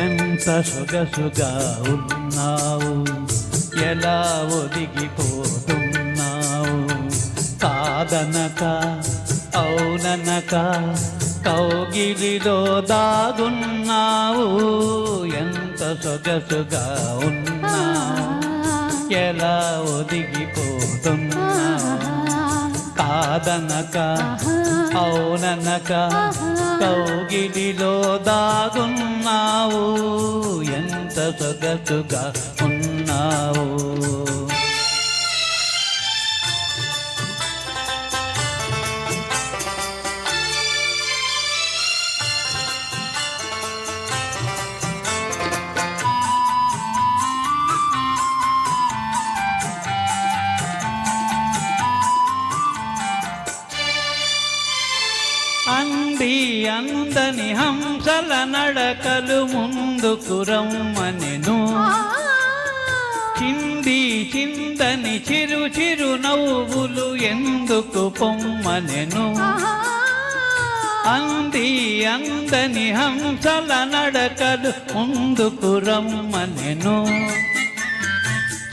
ఎంత సొగసుగా ఉన్నావు, ఎలా ఒదిగిపోతున్నావు. కాదనక అవుననక కౌగిలిలో దాగున్నావు. ఎంత సొగసుగా ఉన్నావు, ఎలా ఒదిగిపోతున్నావు. కాదనక అవుననక కౌగిలిలో దాగున్నావు. ఎంత సొగసుగా ఉన్నావు. అంది అందని హంసల నడకలు ముందుకు రమ్మనెను. చింది చిందని చిరు చిరు నవ్వులు ఎందుకు పొమ్మనెను. అంది అందని హంసల నడకలు ముందుకు రమ్మనెను.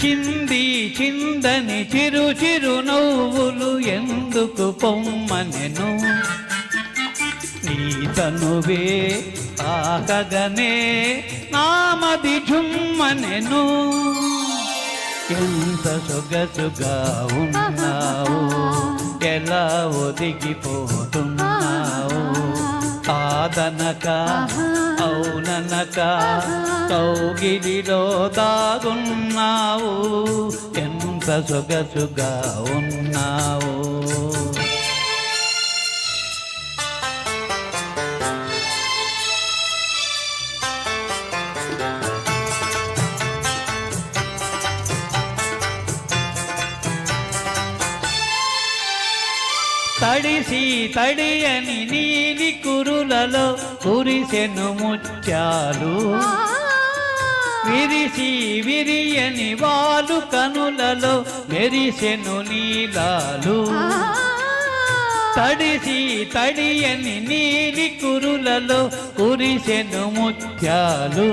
చింది చిందని చిరు చిరు నవ్వులు ఎందుకు పొమ్మనెను. నీ తనువే తాకగనే నామది ఝుమ్మనెను. ఎంత సొగసుగా ఉన్నావు, ఎలా ఒదిగిపోతున్నావు. కాదనక అవుననక కౌగిలిలో దాగున్నావు. ఎంత సొగసుగా ఉన్నావు. తడిసి తడియని నీలి కురులలో కురిసెను ముత్యాలు. విరిసి విరియని వాలు కనులలో మెరిసెను నీలాలు. తడిసి తడియని నీలి కురులలో కురిసెను ముత్యాలు.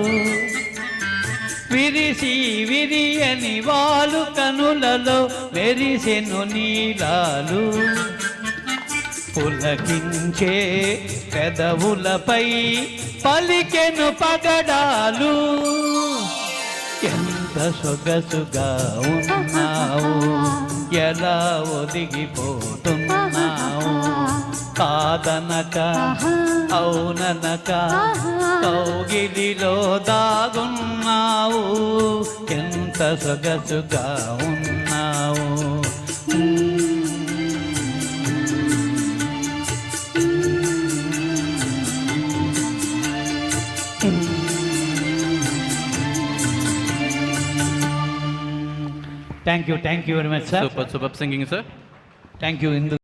విరిసి విరియని వాలు కనులలో మెరిసెను నీలాలు. పులకించే పెదవులపై పలికెను పగడాలు. ఎంత సొగసుగా ఉన్నావు, ఎలా ఒదిగిపోతున్నావు. కాదనక అవుననక కౌగిలిలో దాగున్నావు. ఎంత సొగసుగా ఉన్నావు. Thank you very much, sir. Superb singing, sir. Thank you.